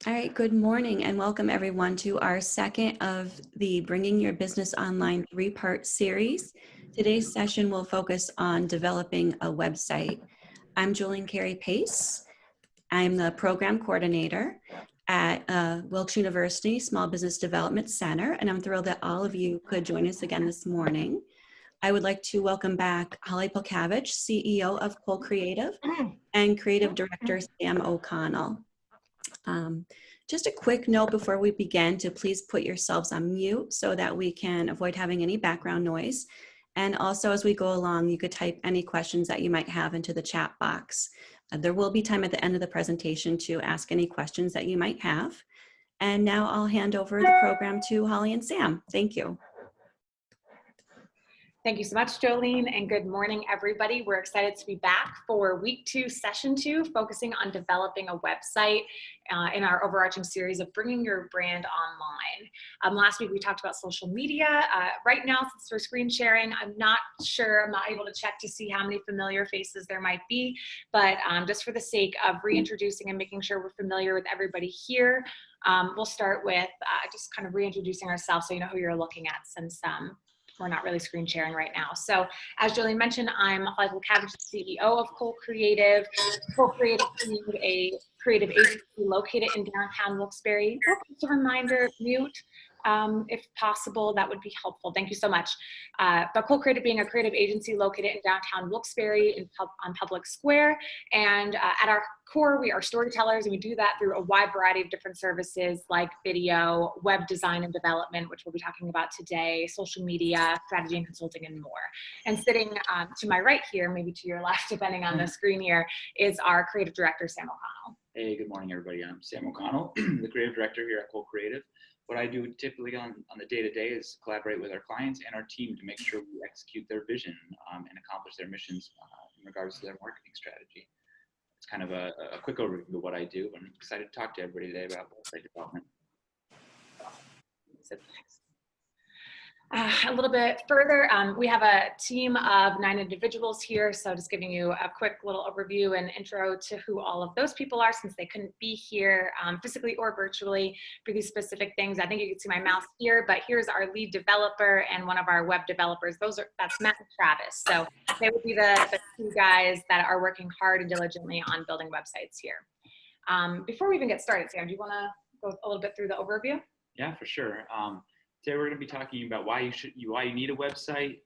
All right, good morning and welcome everyone to our second of the Bringing Your Business Online three-part series. Today's session will focus on developing a website. I'm Julian Carey Pace. I'm the program coordinator at Wilkes University Small Business Development Center, and I'm thrilled that all of you could join us again this morning. I would like to welcome back Holly Polkavich, CEO of Cole Creative, and Creative Director Sam O'Connell. Just a quick note before we begin to please put yourselves on mute so that we can avoid having any background noise. And also as we go along, you could type any questions that you might have into the chat box. There will be time at the end of the presentation to ask any questions that you might have. And now I'll hand over the program to Holly and Sam. Thank you. Thank you so much, Jolene, and good morning, everybody. We're excited to be back for week 2, session 2, focusing on developing a website in our overarching series of bringing your brand online. Last week, we talked about social media. Right now, since we're screen sharing, I'm not able to check to see how many familiar faces there might be, but just for the sake of reintroducing and making sure we're familiar with everybody here, we'll start with just kind of reintroducing ourselves so you know who you're looking at, since we're not really screen sharing right now. So as Jolene mentioned, I'm Holly Polkavich, the CEO of Cole Creative. Cole Creative is a creative agency located in downtown Wilkes-Barre. Just a reminder, mute if possible, that would be helpful. Thank you so much. But Cole Creative being a creative agency located in downtown Wilkes-Barre on Public Square. And at our core, we are storytellers, and we do that through a wide variety of different services like video, web design and development, which we'll be talking about today, social media, strategy and consulting, and more. And sitting to my right here, maybe to your left, depending on the screen here, is our creative director, Sam O'Connell. Hey, good morning, everybody. I'm Sam O'Connell, the creative director here at Cole Creative. What I do typically on the day-to-day is collaborate with our clients and our team to make sure we execute their vision and accomplish their missions in regards to their marketing strategy. It's kind of a quick overview of what I do. I'm excited to talk to everybody today about website development. A little bit further, we have a team of 9 individuals here, so just giving you a quick little overview and intro to who all of those people are, since they couldn't be here physically or virtually for these specific things. I think you can see my mouse here, but here's our lead developer and one of our web developers. That's Matt and Travis. So they would be the 2 guys that are working hard and diligently on building websites here. Before we even get started, Sam, do you want to go a little bit through the overview? Yeah, for sure. Today we're going to be talking about why you need a website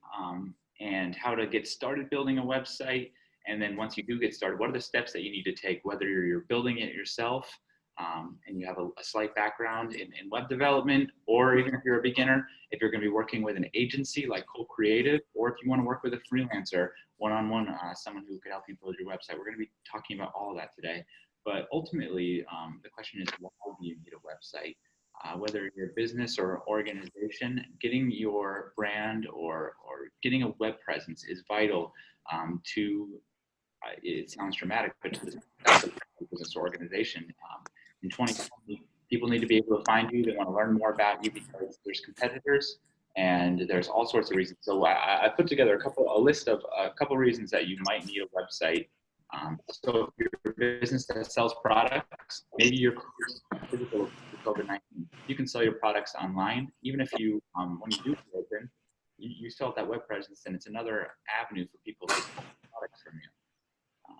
and how to get started building a website. And then once you do get started, what are the steps that you need to take, whether you're building it yourself and you have a slight background in web development, or even if you're a beginner, if you're going to be working with an agency like Cole Creative, or if you want to work with a freelancer one-on-one, someone who could help you build your website. We're going to be talking about all of that today. But ultimately, the question is, why do you need a website? Whether you're a business or organization, getting your brand or getting a web presence is vital to, it sounds dramatic, but to the business organization. In 2020, people need to be able to find you. They want to learn more about you because there's competitors and there's all sorts of reasons. So I put together a list of a couple reasons that you might need a website. So if you're a business that sells products, maybe you're physical to COVID-19, you can sell your products online. Even if you, when you do open, you still have that web presence, and it's another avenue for people to buy products from you.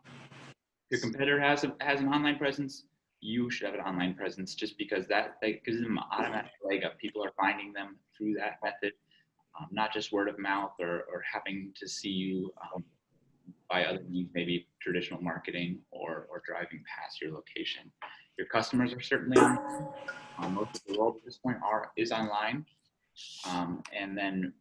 If your competitor has an online presence, you should have an online presence, just because that gives them an automatic leg up. People are finding them through that method, not just word of mouth or having to see you by other means, maybe traditional marketing or driving past your location. Your customers are certainly online. Most of the world at this point is online. And then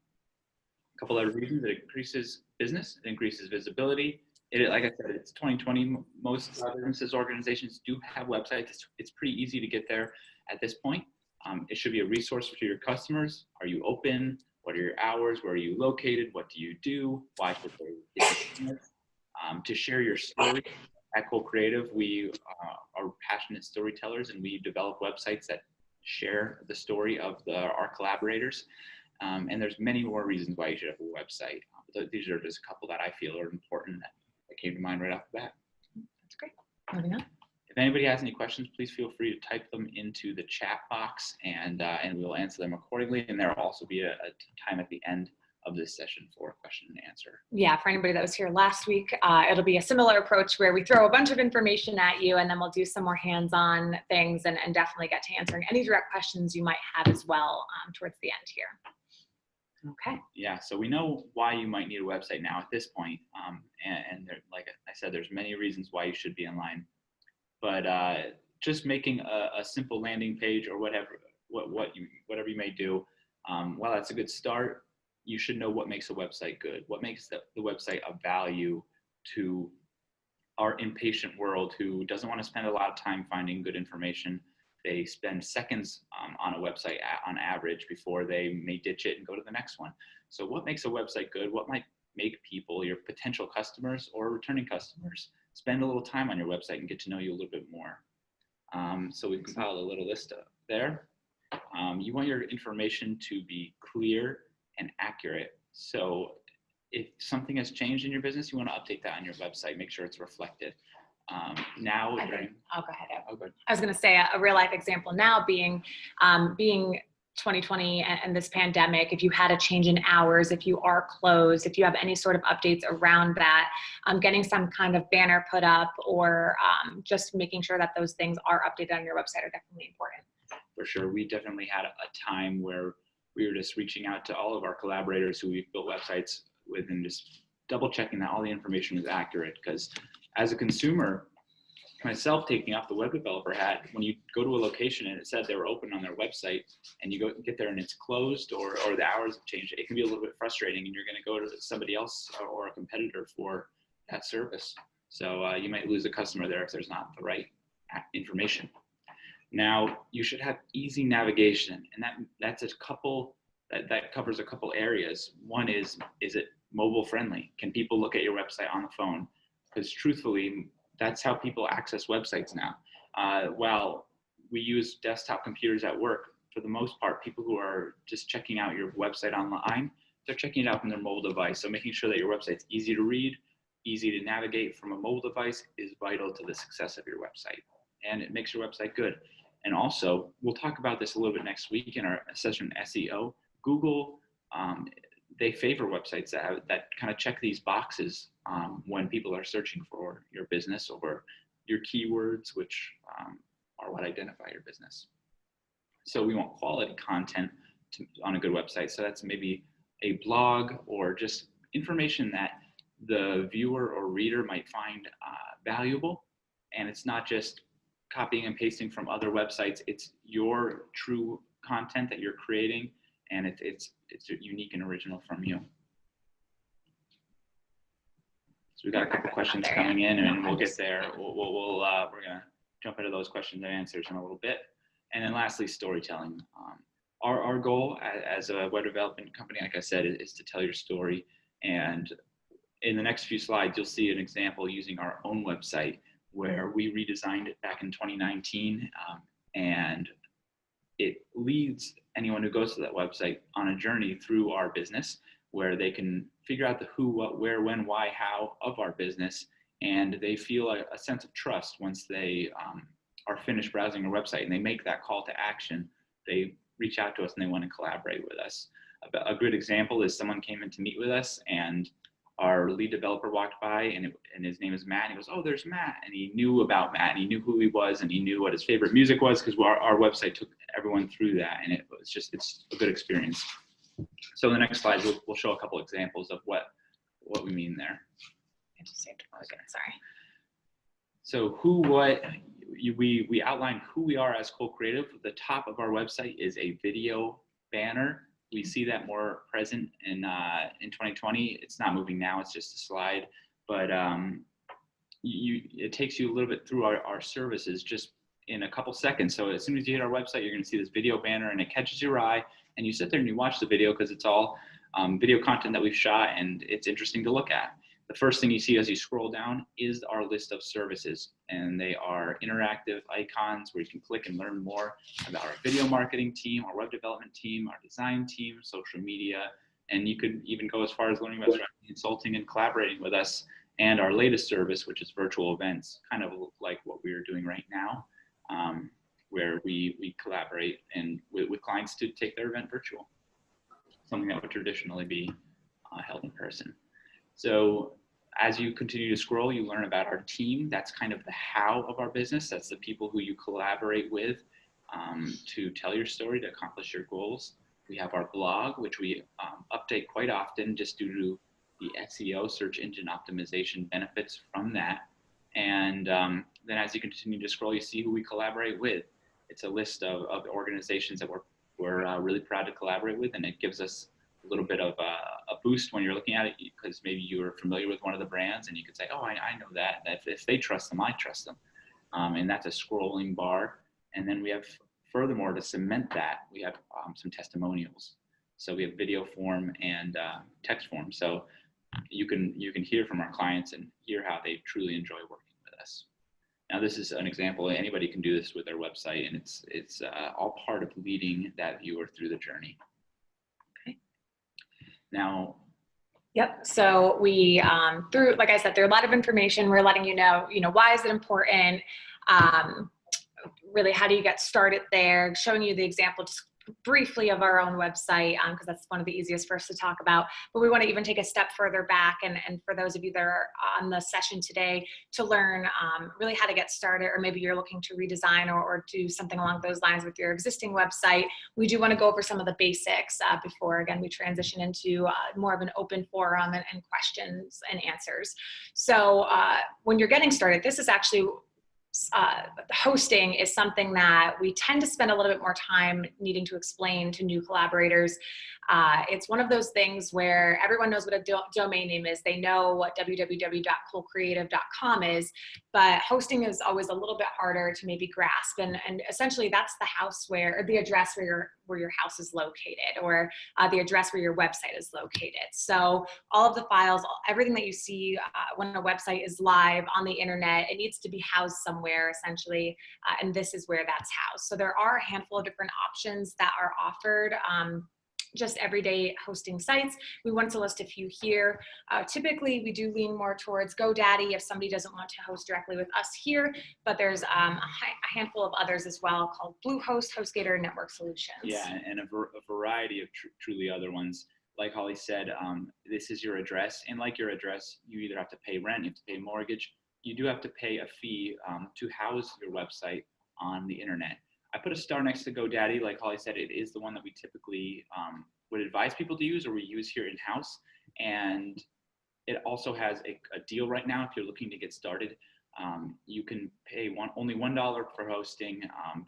a couple other reasons: it increases business, it increases visibility. Like I said, it's 2020. Most businesses, organizations do have websites. It's pretty easy to get there at this point. It should be a resource for your customers. Are you open? What are your hours? Where are you located? What do you do? Why should they get this? To share your story. At Cole Creative, we are passionate storytellers, and we develop websites that share the story of our collaborators. And there's many more reasons why you should have a website. These are just a couple that I feel are important that came to mind right off the bat. That's great. Moving on. If anybody has any questions, please feel free to type them into the chat box, and we'll answer them accordingly. And there will also be a time at the end of this session for question and answer. Yeah, for anybody that was here last week, it'll be a similar approach where we throw a bunch of information at you, and then we'll do some more hands-on things and definitely get to answering any direct questions you might have as well towards the end here. Okay. Yeah, so we know why you might need a website now at this point. And there, like I said, there's many reasons why you should be online. But just making a simple landing page or whatever you may do, while that's a good start, you should know what makes a website good, what makes the website of value to our impatient world who doesn't want to spend a lot of time finding good information. They spend seconds on a website on average before they may ditch it and go to the next one. So what makes a website good? What might make people, your potential customers or returning customers, spend a little time on your website and get to know you a little bit more? So we've compiled a little list there. You want your information to be clear and accurate. So if something has changed in your business, you want to update that on your website, make sure it's reflected. I'll go ahead. Oh, good. I was going to say a real life example now being 2020 and this pandemic. If you had a change in hours, if you are closed, if you have any sort of updates around that, getting some kind of banner put up or just making sure that those things are updated on your website are definitely important. For sure. We definitely had a time where we were just reaching out to all of our collaborators who we've built websites with and just double checking that all the information was accurate. Because as a consumer, myself taking off the web developer hat, when you go to a location and it said they were open on their website and you get there and it's closed or the hours have changed, it can be a little bit frustrating and you're going to go to somebody else or a competitor for that service. So you might lose a customer there if there's not the right information. Now, you should have easy navigation, and that covers a couple areas. One is it mobile friendly? Can people look at your website on the phone? Because truthfully, that's how people access websites now. While we use desktop computers at work, for the most part, people who are just checking out your website online, they're checking it out from their mobile device. So making sure that your website's easy to read, easy to navigate from a mobile device is vital to the success of your website. And it makes your website good. And also, we'll talk about this a little bit next week in our session SEO. Google, they favor websites that kind of check these boxes when people are searching for your business or your keywords, which are what identify your business. So we want quality content on a good website. So that's maybe a blog or just information that the viewer or reader might find valuable. And it's not just copying and pasting from other websites. It's your true content that you're creating, and it's unique and original from you. So we've got a couple questions coming in, and we'll get there. We're gonna jump into those questions and answers in a little bit. And then lastly, storytelling. Our goal as a web development company, like I said, is to tell your story. And in the next few slides, you'll see an example using our own website where we redesigned it back in 2019, and it leads anyone who goes to that website on a journey through our business where they can figure out the who, what, where, when, why, how of our business, and they feel a sense of trust once they are finished browsing our website and they make that call to action. They reach out to us and they want to collaborate with us. A good example is someone came in to meet with us, and our lead developer walked by, and his name is Matt. And he goes, "Oh, there's Matt." And he knew about Matt, and he knew who he was, and he knew what his favorite music was, because our website took everyone through that, and it's a good experience. So in the next slide, we'll show a couple examples of what we mean there. Sorry. So who, what, we outline who we are as Cole Creative. The top of our website is a video banner. We see that more present in 2020. It's not moving now, it's just a slide, but it takes you a little bit through our services just in a couple seconds. So as soon as you hit our website, you're gonna see this video banner and it catches your eye, and you sit there and you watch the video because it's all video content that we've shot and it's interesting to look at. The first thing you see as you scroll down is our list of services, and they are interactive icons where you can click and learn more about our video marketing team, our web development team, our design team, social media, and you could even go as far as learning about strategy consulting and collaborating with us and our latest service, which is virtual events, kind of like what we are doing right now, where we collaborate and with clients to take their event virtual, something that would traditionally be held in person. So as you continue to scroll, you learn about our team. That's kind of the how of our business. That's the people who you collaborate with to tell your story, to accomplish your goals. We have our blog, which we update quite often just due to the SEO, search engine optimization benefits from that. And then as you continue to scroll, you see who we collaborate with. It's a list of organizations that we're really proud to collaborate with, and it gives us a little bit of a boost when you're looking at it, because maybe you are familiar with one of the brands and you could say, oh, I know that. If they trust them, I trust them. And that's a scrolling bar. And then we have, furthermore, to cement that, we have some testimonials. So we have video form and text form. So you can hear from our clients and hear how they truly enjoy working with us. Now, this is an example. Anybody can do this with their website, and it's all part of leading that viewer through the journey. Now, yep. So we, through, like I said, there are a lot of information. We're letting you know, why is it important? Really, how do you get started there? Showing you the example just briefly of our own website, because that's one of the easiest for us to talk about. But we want to even take a step further back, and for those of you that are on the session today, to learn really how to get started, or maybe you're looking to redesign or do something along those lines with your existing website. We do want to go over some of the basics before, again, we transition into more of an open forum and questions and answers. So when you're getting started, this is actually hosting is something that we tend to spend a little bit more time needing to explain to new collaborators. It's one of those things where everyone knows what a domain name is. They know what www.coolcreative.com is, but hosting is always a little bit harder to maybe grasp. And essentially that's the house or the address where your house is located, or the address where your website is located. So all of the files, everything that you see when a website is live on the internet, it needs to be housed somewhere essentially, and this is where that's housed. So there are a handful of different options that are offered. Just everyday hosting sites. We wanted to list a few here. Typically, we do lean more towards GoDaddy if somebody doesn't want to host directly with us here, but there's a handful of others as well called Bluehost, HostGator, Network Solutions. Yeah, and a variety of truly other ones. Like Holly said, this is your address, and like your address, you either have to pay rent, you have to pay mortgage, you do have to pay a fee to house your website on the internet. I put a star next to GoDaddy. Like Holly said, it is the one that we typically would advise people to use, or we use here in-house. And it also has a deal right now. If you're looking to get started, you can pay only $1 for hosting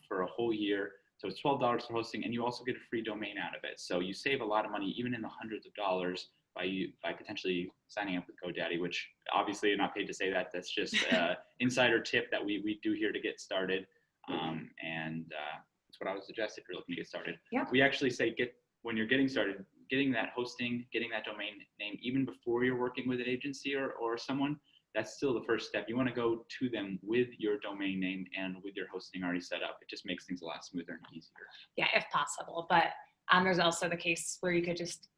for a whole year. So it's $12 for hosting, and you also get a free domain out of it. So you save a lot of money, even in the hundreds of dollars, by potentially signing up with GoDaddy, which obviously you're not paid to say that. That's just an insider tip that we do here to get started. That's what I would suggest if you're looking to get started. Yeah. We actually say when you're getting started, getting that hosting, getting that domain name, even before you're working with an agency or someone, that's still the first step. You want to go to them with your domain name and with your hosting already set up. It just makes things a lot smoother and easier. Yeah, if possible. But there's also the case where you could just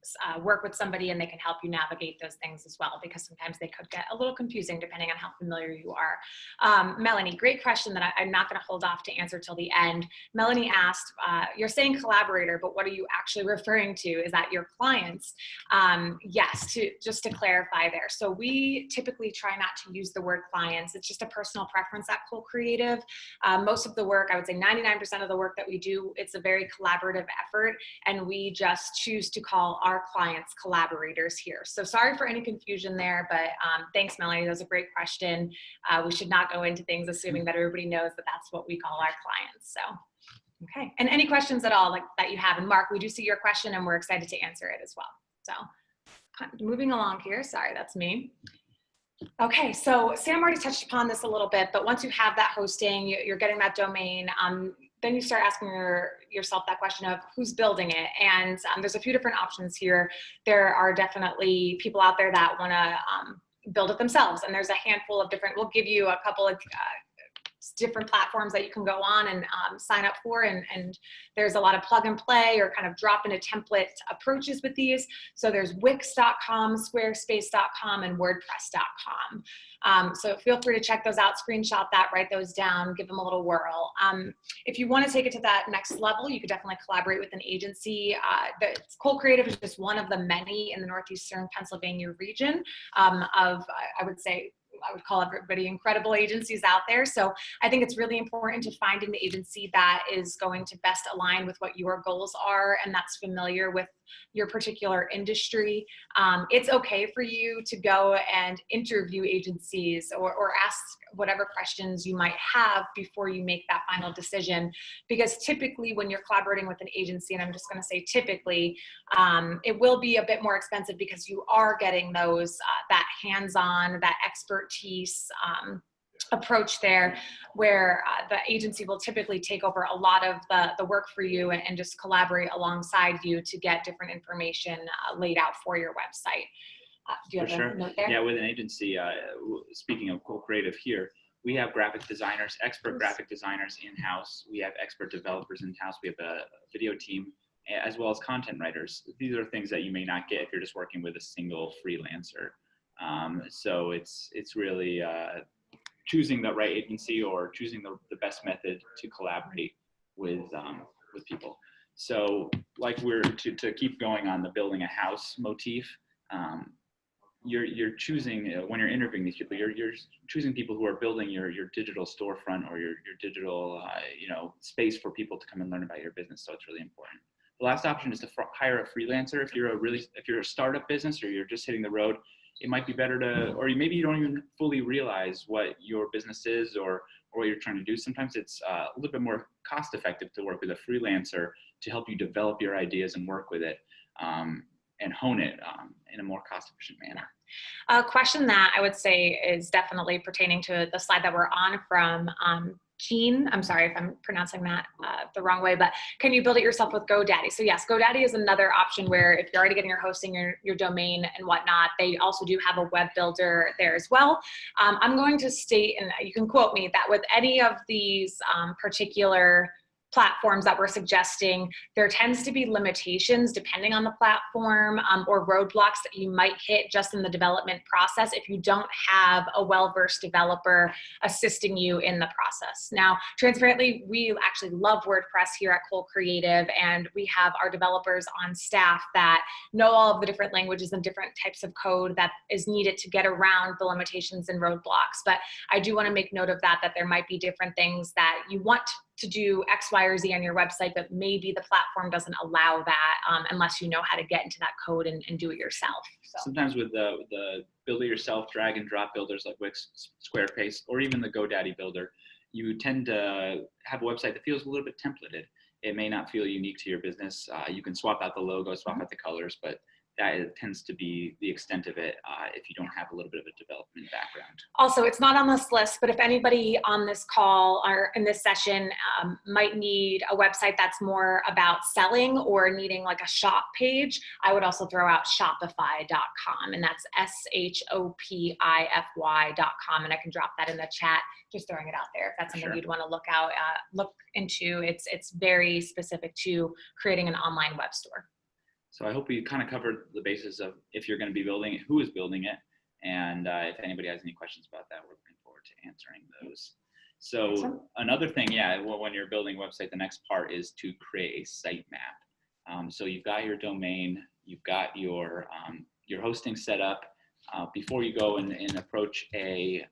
work with somebody and they can help you navigate those things as well, because sometimes they could get a little confusing depending on how familiar you are. Melanie, great question that I'm not going to hold off to answer till the end. Melanie asked, you're saying collaborator, but what are you actually referring to? Is that your clients? Yes, just to clarify there. So we typically try not to use the word clients. It's just a personal preference at Cool Creative. Most of the work, I would say 99% of the work that we do, it's a very collaborative effort. And we just choose to call our clients collaborators here. So sorry for any confusion there, but thanks, Melanie. That was a great question. We should not go into things assuming that everybody knows that that's what we call our clients. So, okay. And any questions at all that you have? And Mark, we do see your question and we're excited to answer it as well. So moving along here. Sorry, that's me. Okay, so Sam already touched upon this a little bit, but once you have that hosting, you're getting that domain, then you start asking yourself that question of who's building it. And there's a few different options here. There are definitely people out there that want to build it themselves. And there's a handful of different, we'll give you a couple of different platforms that you can go on and sign up for. And there's a lot of plug and play or kind of drop in a template approaches with these. So there's Wix.com, Squarespace.com, and WordPress.com. So feel free to check those out, screenshot that, write those down, give them a little whirl. If you want to take it to that next level, you could definitely collaborate with an agency. Cole Creative is just one of the many in the Northeastern Pennsylvania region of, I would call everybody incredible agencies out there. So I think it's really important to find an agency that is going to best align with what your goals are and that's familiar with your particular industry. It's okay for you to go and interview agencies or ask whatever questions you might have before you make that final decision. Because typically when you're collaborating with an agency, and I'm just going to say typically, it will be a bit more expensive because you are getting those, that hands-on, that expertise, approach there where the agency will typically take over a lot of the work for you and just collaborate alongside you to get different information laid out for your website. Do you have a note there? Yeah, with an agency, speaking of Cole Creative here, we have graphic designers, expert graphic designers in-house. We have expert developers in-house. We have a video team, as well as content writers. These are things that you may not get if you're just working with a single freelancer. So it's really choosing the right agency or choosing the best method to collaborate with people. So like to keep going on the building a house motif, you're choosing, when you're interviewing these people, you're choosing people who are building your digital storefront or your digital space for people to come and learn about your business. So it's really important. The last option is to hire a freelancer. If you're a startup business or you're just hitting the road, it might be better to, or maybe you don't even fully realize what your business is or what you're trying to do. Sometimes it's a little bit more cost effective to work with a freelancer to help you develop your ideas and work with it and hone it in a more cost efficient manner. A question that I would say is definitely pertaining to the slide that we're on from Jean. I'm sorry if I'm pronouncing that the wrong way, but can you build it yourself with GoDaddy? So yes, GoDaddy is another option where if you're already getting your hosting, your domain and whatnot, they also do have a web builder there as well. I'm going to state, and you can quote me, that with any of these particular platforms that we're suggesting, there tends to be limitations depending on the platform or roadblocks that you might hit just in the development process if you don't have a well-versed developer assisting you in the process. Now, transparently, we actually love WordPress here at Cole Creative, and we have our developers on staff that know all of the different languages and different types of code that is needed to get around the limitations and roadblocks. But I do want to make note of that there might be different things that you want to do X, Y, or Z on your website, but maybe the platform doesn't allow that unless you know how to get into that code and do it yourself. So. Sometimes with the build it yourself, drag and drop builders like Wix, Squarespace, or even the GoDaddy builder, you tend to have a website that feels a little bit templated. It may not feel unique to your business. You can swap out the logo, swap out the colors, but that tends to be the extent of it if you don't have a little bit of a development background. Also, it's not on this list, but if anybody on this call or in this session might need a website that's more about selling or needing like a shop page, I would also throw out Shopify.com, and that's SHOPIFY.com, and I can drop that in the chat, just throwing it out there if that's something you'd want to look into. It's very specific to creating an online web store. So I hope we kind of covered the basis of if you're going to be building it, who is building it, and if anybody has any questions about that, we're looking forward to answering those. So another thing, when you're building a website, the next part is to create a sitemap. So you've got your domain, you've got your hosting set up. Before you go and approach a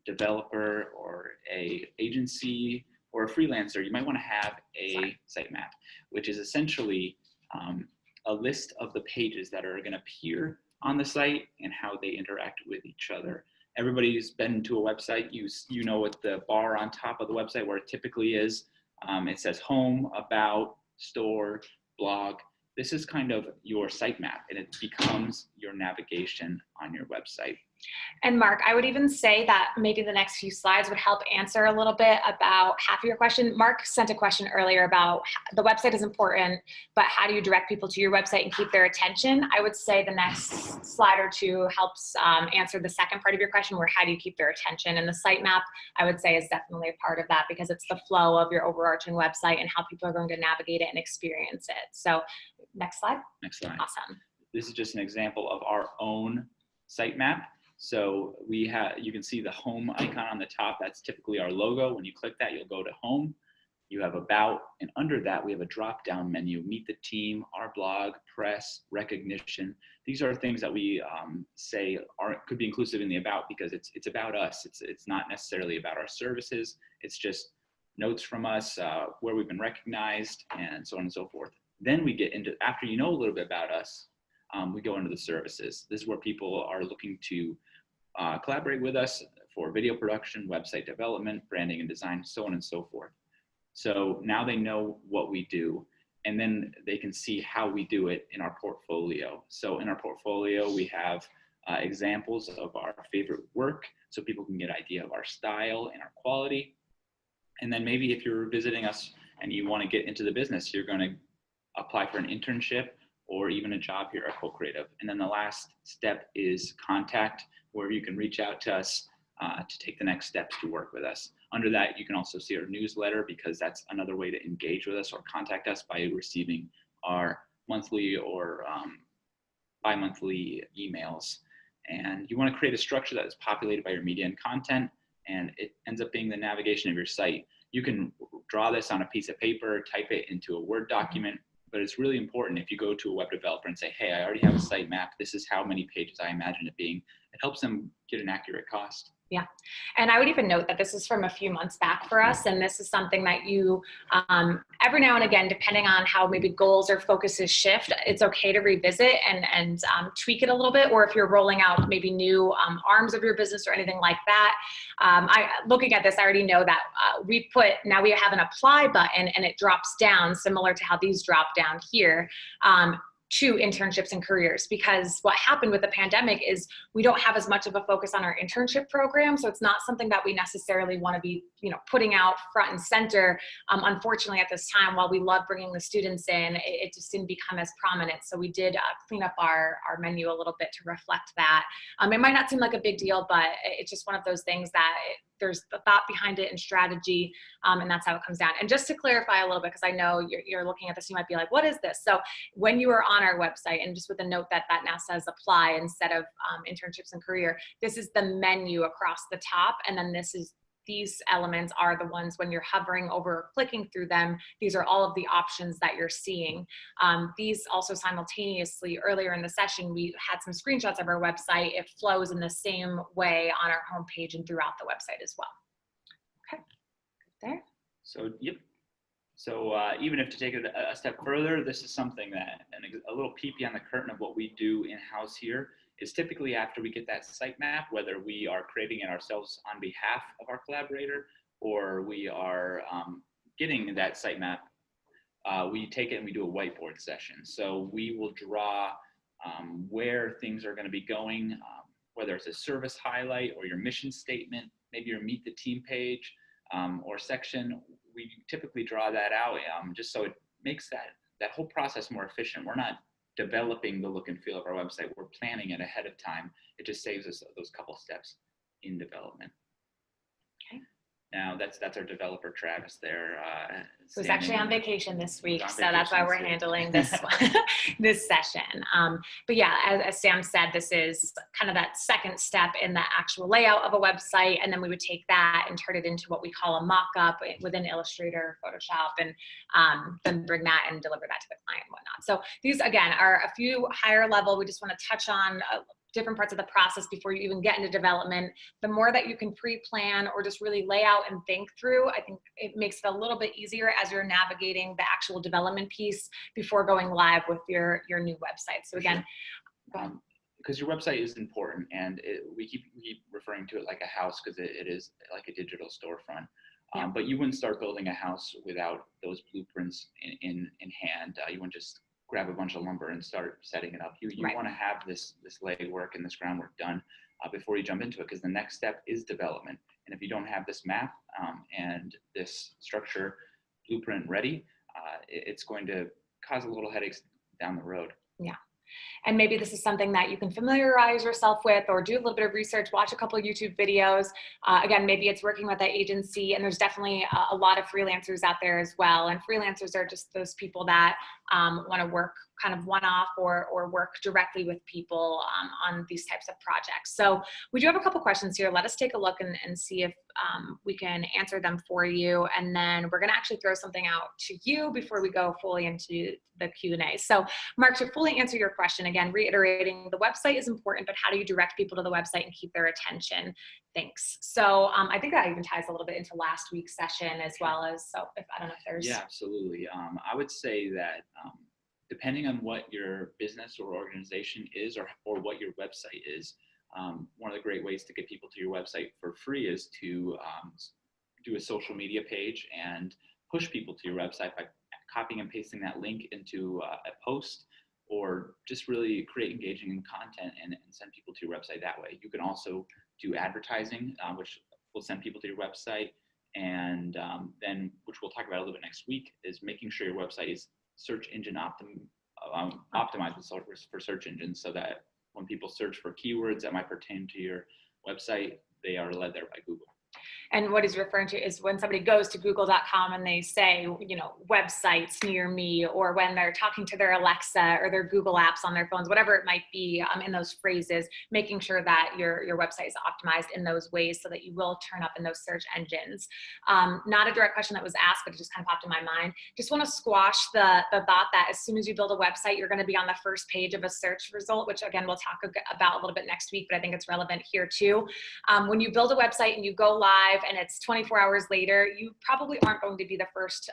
developer or a agency or a freelancer, you might want to have a sitemap, which is essentially a list of the pages that are going to appear on the site and how they interact with each other. Everybody's been to a website. You know what the bar on top of the website where it typically is. It says home, about, store, blog. This is kind of your sitemap, and it becomes your navigation on your website. And Mark, I would even say that maybe the next few slides would help answer a little bit about half of your question. Mark sent a question earlier about the website is important, but how do you direct people to your website and keep their attention? I would say the next slide or two helps answer the second part of your question, where how do you keep their attention? And the sitemap, I would say, is definitely a part of that, because it's the flow of your overarching website and how people are going to navigate it and experience it. So next slide. Next slide. Awesome. This is just an example of our own sitemap. So you can see the home icon on the top. That's typically our logo. When you click that, you'll go to home. You have about, and under that, we have a drop-down menu: meet the team, our blog, press, recognition. These are things that we say could be inclusive in the about, because it's about us. It's not necessarily about our services. It's just notes from us, where we've been recognized, and so on and so forth. Then we get into, after you know a little bit about us, we go into the services. This is where people are looking to collaborate with us for video production, website development, branding and design, so on and so forth. So now they know what we do, and then they can see how we do it in our portfolio. So in our portfolio, we have examples of our favorite work, so people can get an idea of our style and our quality. And then maybe if you're visiting us and you want to get into the business, you're going to apply for an internship or even a job here at Co-Creative. And then the last step is contact, where you can reach out to us to take the next steps to work with us. Under that, you can also see our newsletter, because that's another way to engage with us or contact us by receiving our monthly or bi-monthly emails. And you want to create a structure that is populated by your media and content, and it ends up being the navigation of your site. You can draw this on a piece of paper, type it into a Word document, but it's really important if you go to a web developer and say, hey, I already have a site map, this is how many pages I imagine it being. It helps them get an accurate cost. Yeah. And I would even note that this is from a few months back for us. And this is something that you, every now and again, depending on how maybe goals or focuses shift, it's okay to revisit and tweak it a little bit. Or if you're rolling out maybe new arms of your business or anything like that. Looking at this, I already know that now we have an apply button, and it drops down similar to how these drop down here. To internships and careers, because what happened with the pandemic is we don't have as much of a focus on our internship program. So it's not something that we necessarily want to be, putting out front and center. Unfortunately, at this time, while we love bringing the students in, it just didn't become as prominent. So we did clean up our menu a little bit to reflect that. It might not seem like a big deal, but it's just one of those things that there's the thought behind it and strategy, and that's how it comes down. And just to clarify a little bit, because I know you're looking at this, you might be like, what is this? So when you are on our website, and just with a note that now says apply instead of internships and career, this is the menu across the top, and then these elements are the ones when you're hovering over or clicking through them. These are all of the options that you're seeing. These also simultaneously, earlier in the session, we had some screenshots of our website. It flows in the same way on our homepage and throughout the website as well. Okay, there. So, yep. So even if to take it a step further, this is something that, a little peek behind the curtain of what we do in-house here, is typically after we get that sitemap, whether we are creating it ourselves on behalf of our collaborator, or we are getting that sitemap, we take it and we do a whiteboard session. So we will draw where things are going to be going, whether it's a service highlight or your mission statement, maybe your meet the team page or section. We typically draw that out just so it makes that whole process more efficient. We're not developing the look and feel of our website. We're planning it ahead of time. It just saves us those couple steps in development. Okay. Now that's our developer, Travis, there. Who's actually on vacation this week, so that's why we're handling this this session. But yeah, as Sam said, this is kind of that second step in the actual layout of a website, and then we would take that and turn it into what we call a mock-up within Illustrator, Photoshop, and then bring that and deliver that to the client and whatnot. So these, again, are a few higher level. We just want to touch on different parts of the process before you even get into development. The more that you can pre-plan or just really lay out and think through, I think it makes it a little bit easier as you're navigating the actual development piece before going live with your new website. So again, because your website is important, and we keep referring to it like a house, because it is like a digital storefront. Yeah. But you wouldn't start building a house without those blueprints in hand. You wouldn't just grab a bunch of lumber and start setting it up. You Right. want to have this legwork and this groundwork done. before you jump into it, because the next step is development. And if you don't have this map and this structure blueprint ready, it's going to cause a little headaches down the road. Yeah. And maybe this is something that you can familiarize yourself with, or do a little bit of research, watch a couple of YouTube videos. Again, maybe it's working with that agency, and there's definitely a lot of freelancers out there as well. And freelancers are just those people that want to work kind of one-off or work directly with people on these types of projects. So we do have a couple questions here. Let us take a look and see if we can answer them for you. And then we're going to actually throw something out to you before we go fully into the Q&A. So Mark, to fully answer your question, again, reiterating, the website is important, but how do you direct people to the website and keep their attention? Thanks. So I think that even ties a little bit into last week's session as well as, so if I don't know if there's. Yeah, absolutely. I would say that depending on what your business or organization is, or what your website is, one of the great ways to get people to your website for free is to do a social media page and push people to your website by copying and pasting that link into a post, or just really create engaging content and send people to your website that way. You can also do advertising, which will send people to your website, and then, which we'll talk about a little bit next week, is making sure your website is search engine optimized for search engines, so that when people search for keywords that might pertain to your website, they are led there by Google. And what he's referring to is when somebody goes to google.com and they say, you know, websites near me, or when they're talking to their Alexa or their Google apps on their phones, whatever it might be, in those phrases, making sure that your website is optimized in those ways so that you will turn up in those search engines. Not a direct question that was asked, but it just kind of popped in my mind. Just want to squash the thought that as soon as you build a website, you're going to be on the first page of a search result, which again, we'll talk about a little bit next week, but I think it's relevant here too. When you build a website and you go live and it's 24 hours later, you probably aren't going to be the first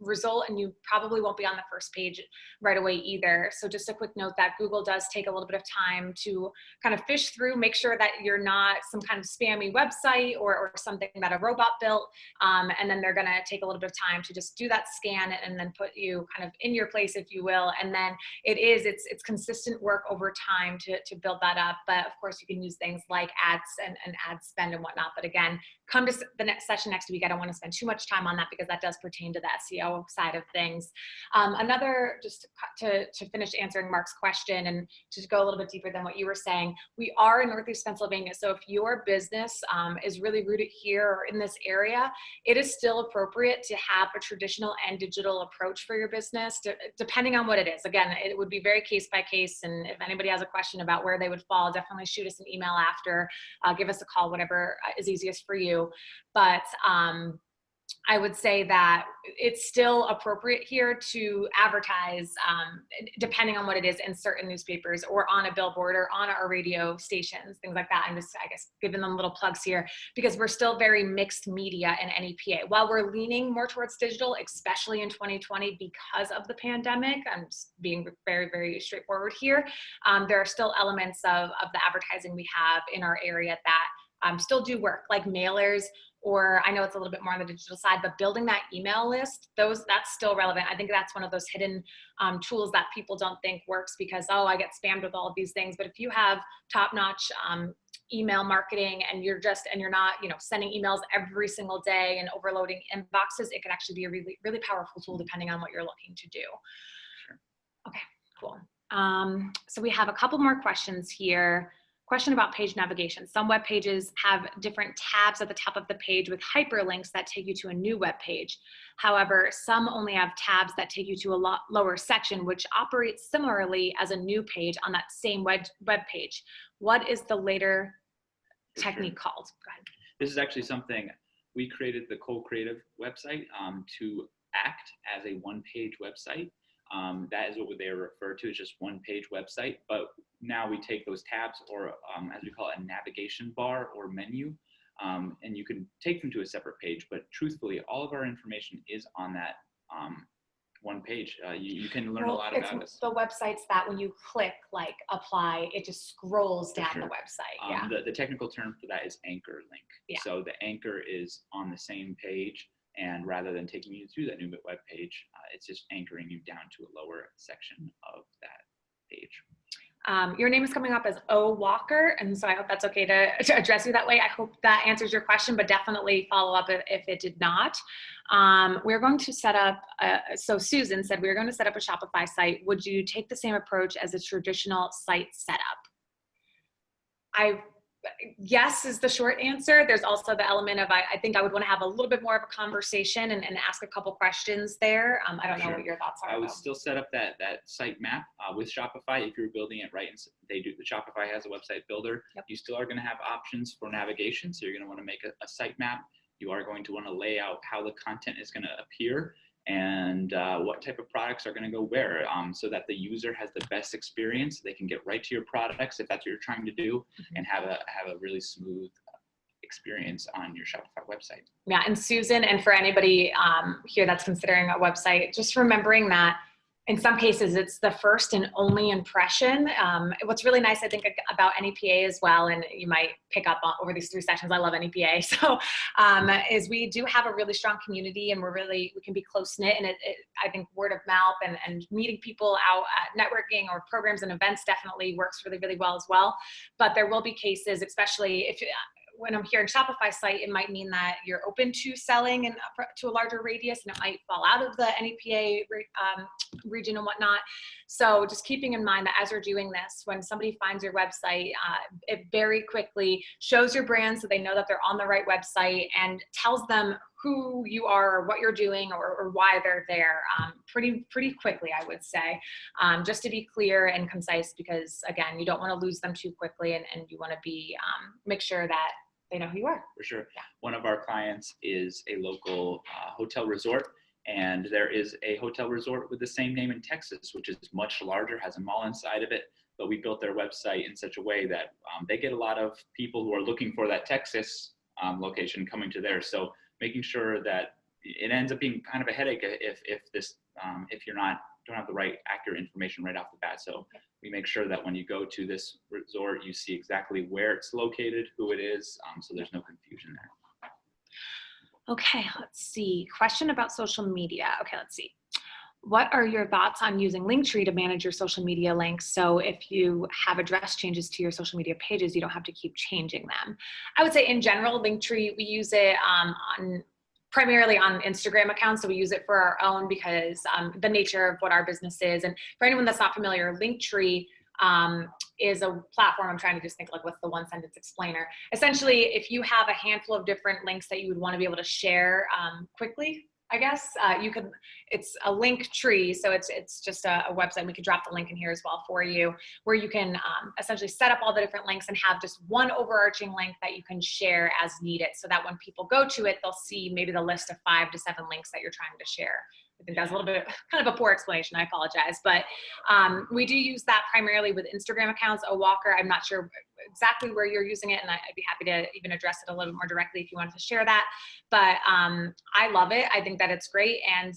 result, and you probably won't be on the first page right away either. So just a quick note that Google does take a little bit of time to kind of fish through, make sure that you're not some kind of spammy website or something that a robot built, and then they're going to take a little bit of time to just do that scan and then put you kind of in your place, if you will. And then it's consistent work over time to build that up. But of course, you can use things like ads and ad spend and whatnot. But again, come to the next session next week. I don't want to spend too much time on that because that does pertain to the SEO side of things. Another, just to finish answering Mark's question and to go a little bit deeper than what you were saying, we are in Northeast Pennsylvania. So if your business is really rooted here or in this area, it is still appropriate to have a traditional and digital approach for your business, depending on what it is. Again, it would be very case by case. And if anybody has a question about where they would fall, definitely shoot us an email after, give us a call, whatever is easiest for you. But I would say that it's still appropriate here to advertise, depending on what it is, in certain newspapers or on a billboard or on our radio stations, things like that. I'm just, I guess, giving them little plugs here because we're still very mixed media in NEPA. While we're leaning more towards digital, especially in 2020 because of the pandemic, I'm just being very, very straightforward here. There are still elements of the advertising we have in our area that still do work, like mailers, or I know it's a little bit more on the digital side, but building that email list, that's still relevant. I think that's one of those hidden tools that people don't think works because, oh, I get spammed with all of these things. But if you have top-notch email marketing and you're not, sending emails every single day and overloading inboxes, it can actually be a really, really powerful tool depending on what you're looking to do. Sure. Okay, cool. So we have a couple more questions here. Question about page navigation. Some web pages have different tabs at the top of the page with hyperlinks that take you to a new web page. However, some only have tabs that take you to a lot lower section, which operates similarly as a new page on that same web page. What is the later technique called? Go ahead. This is actually something we created, the Cole Creative website, to act as a one-page website. That is what they refer to as just one-page website. But now we take those tabs, or as we call it, a navigation bar or menu, and you can take them to a separate page. But truthfully, all of our information is on that one page. You can learn a lot about us. The websites that when you click like apply, it just scrolls down the website. Yeah. The technical term for that is anchor link. Yeah. So the anchor is on the same page. And rather than taking you through that new web page, it's just anchoring you down to a lower section of that page. Your name is coming up as O Walker, and so I hope that's okay to address you that way. I hope that answers your question, but definitely follow up if it did not. We're going to set up, so Susan said we're going to set up a Shopify site. Would you take the same approach as a traditional site setup? Yes is the short answer. There's also the element of, I think I would want to have a little bit more of a conversation and ask a couple questions there. I don't know what your thoughts are. I would still set up that site map with Shopify if you're building it right. And the Shopify has a website builder. Yep. You still are going to have options for navigation. So you're going to want to make a site map. You are going to want to lay out how the content is going to appear and what type of products are going to go where, so that the user has the best experience. They can get right to your products if that's what you're trying to do, and have a really smooth experience on your Shopify website. Yeah, and Susan, and for anybody here that's considering a website, just remembering that in some cases it's the first and only impression. What's really nice, I think, about NEPA as well, and you might pick up on over these 3 sessions, I love NEPA, so is we do have a really strong community, and we can be close-knit, and I think word of mouth and meeting people out at networking or programs and events definitely works really, really well as well. But there will be cases, especially when I'm hearing Shopify site, it might mean that you're open to selling to a larger radius, and it might fall out of the NEPA region and whatnot. So just keeping in mind that as you're doing this, when somebody finds your website, it very quickly shows your brand so they know that they're on the right website, and tells them who you are, or what you're doing, or why they're there pretty quickly, I would say, just to be clear and concise, because again, you don't want to lose them too quickly, and you want to be make sure that they know who you are. For sure. Yeah. One of our clients is a local hotel resort, and there is a hotel resort with the same name in Texas, which is much larger, has a mall inside of it. But we built their website in such a way that they get a lot of people who are looking for that Texas location coming to there. So making sure that it ends up being kind of a headache if you don't have the right accurate information right off the bat. So we make sure that when you go to this resort, you see exactly where it's located, who it is, so there's no confusion there. Okay, let's see. Question about social media. Okay, let's see. What are your thoughts on using Linktree to manage your social media links? So if you have address changes to your social media pages, you don't have to keep changing them. I would say in general, Linktree, we use it primarily on Instagram accounts. So we use it for our own because the nature of what our business is. And for anyone that's not familiar, Linktree is a platform. I'm trying to just think like what's the one sentence explainer. Essentially, if you have a handful of different links that you would want to be able to share quickly, I guess it's a link tree. So it's just a website. We could drop the link in here as well for you, where you can essentially set up all the different links and have just one overarching link that you can share as needed, so that when people go to it, they'll see maybe the list of 5 to 7 links that you're trying to share. I think that's a little bit kind of a poor explanation. I apologize, but we do use that primarily with Instagram accounts. O Walker, I'm not sure exactly where you're using it, and I'd be happy to even address it a little bit more directly if you wanted to share that. But I love it. I think that it's great, and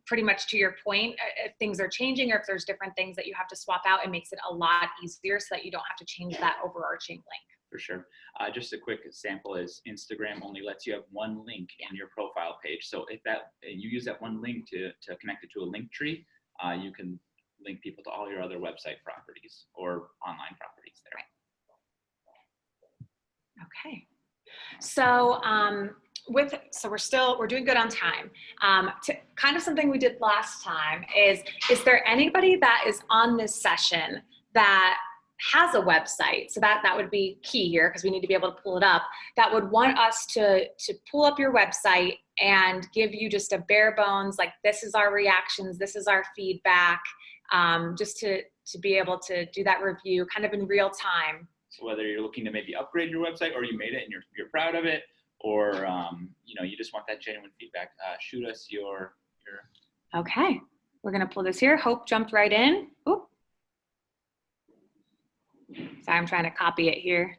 pretty much to your point, if things are changing or if there's different things that you have to swap out, it makes it a lot easier so that you don't have to change that overarching link. For sure. Just a quick example is Instagram only lets you have one link in your profile page. So if you use that one link to connect it to a link tree, you can link people to all your other website properties or online properties there. Right. Okay. So we're doing good on time. Kind of something we did last time is there anybody that is on this session that has a website? So that would be key here, because we need to be able to pull it up, that would want us to pull up your website and give you just a bare bones, like, this is our reactions, this is our feedback, just to be able to do that review kind of in real time. So whether you're looking to maybe upgrade your website, or you made it and you're proud of it, or you just want that genuine feedback, shoot us your. Okay, we're gonna pull this here. Hope jumped right in. Oop. Sorry, I'm trying to copy it here.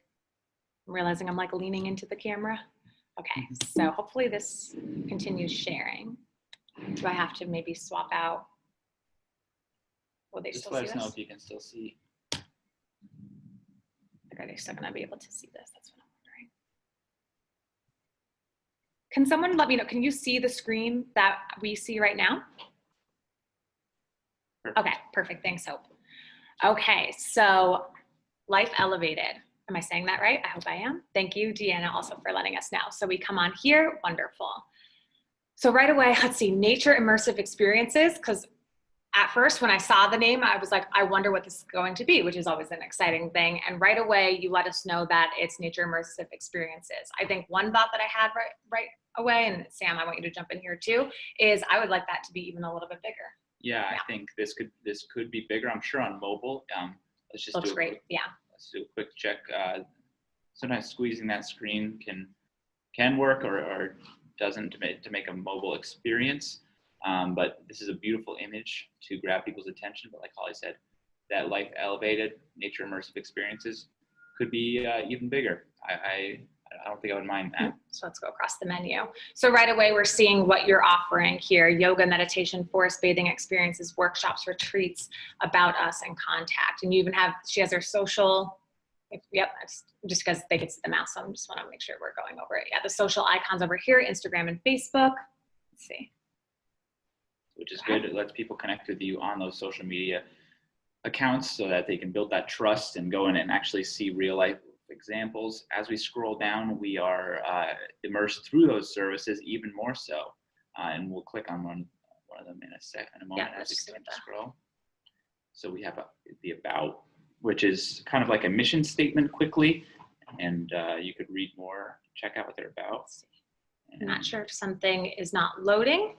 I'm realizing I'm like leaning into the camera. Okay, so hopefully this continues sharing. Do I have to maybe swap out? Will they Just still let see us this? know if you can still see. Are they still gonna be able to see this? That's what I'm wondering. Can someone let me know, can you see the screen that we see right now? Perfect. Okay, perfect, thanks, Hope. Okay, so Life Elevated. Am I saying that right? I hope I am. Thank you, Deanna, also for letting us know. So we come on here, wonderful. So right away, let's see, nature immersive experiences, because at first when I saw the name, I was like, I wonder what this is going to be, which is always an exciting thing. And right away, you let us know that it's nature immersive experiences. I think one thought that I had right away, and Sam, I want you to jump in here too, is I would like that to be even a little bit bigger. Yeah, I think this could be bigger. I'm sure on mobile. Let's just Looks do great. Yeah. Let's do a quick check. Sometimes squeezing that screen can work or doesn't to make a mobile experience. But this is a beautiful image to grab people's attention. But like Holly said, that Life Elevated nature immersive experiences could be even bigger. I don't think I would mind that. So let's go across the menu. So right away, we're seeing what you're offering here: yoga, meditation, forest bathing experiences, workshops, retreats, about us, and contact. And you even have, she has her social, yep, just because they can see the mouse, so I just want to make sure we're going over it. Yeah, the social icons over here, Instagram and Facebook. Let's see. Which is good. It lets people connect with you on those social media accounts so that they can build that trust and go in and actually see real life examples. As we scroll down, we are immersed through those services even more so. And we'll click on one of them in a moment as we continue to scroll. So we have the About, which is kind of like a mission statement quickly. And you could read more, check out what they're about. I'm not sure if something is not loading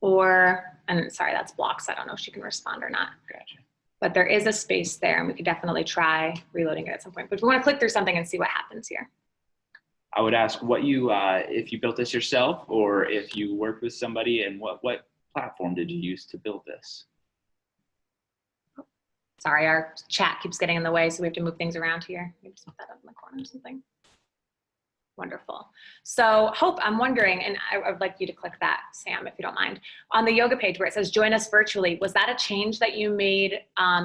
or, and sorry, that's blocked, so I don't know if she can respond or not. Gotcha. But there is a space there, and we could definitely try reloading it at some point. But we want to click through something and see what happens here. I would ask what you, if you built this yourself or if you worked with somebody, and what platform did you use to build this? Sorry, our chat keeps getting in the way, so we have to move things around here. Maybe just put that up in the corner or something. Wonderful. So Hope, I'm wondering, and I would like you to click that, Sam, if you don't mind, on the yoga page where it says join us virtually. Was that a change that you made